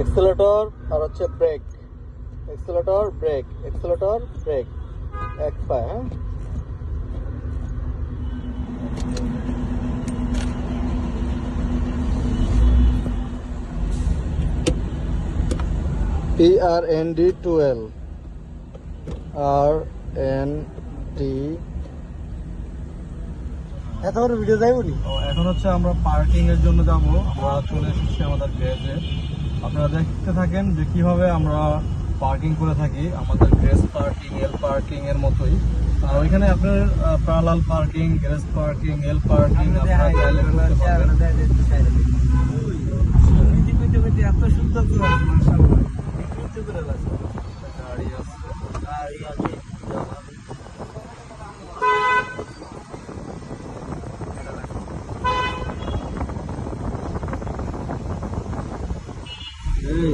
Accelerator আর হচ্ছে brake, accelerator brake, accelerator brake, এক পায়ে। হ্যাঁ, PRND12 RND। এত বড় ভিডিও যাইব নি? এখন হচ্ছে আমরা পার্কিং এর জন্য যাব। আমরা চলে এসেছি আমাদের গ্যারেজে। আপনারা দেখতে থাকেন যে কিভাবে আমরা পার্কিং করে থাকি, আমাদের গ্যারেজ পার্কিং, এল পার্কিং এর মতোই। আর ওইখানে আপনার প্যারালাল পার্কিং, গ্যারেজ পার্কিং, এল পার্কিং আপনারা চাইলে করতে পারবেন। এত সুন্দর করে মাশাআল্লাহ, গাড়ি আছে, গাড়ি আছে। এই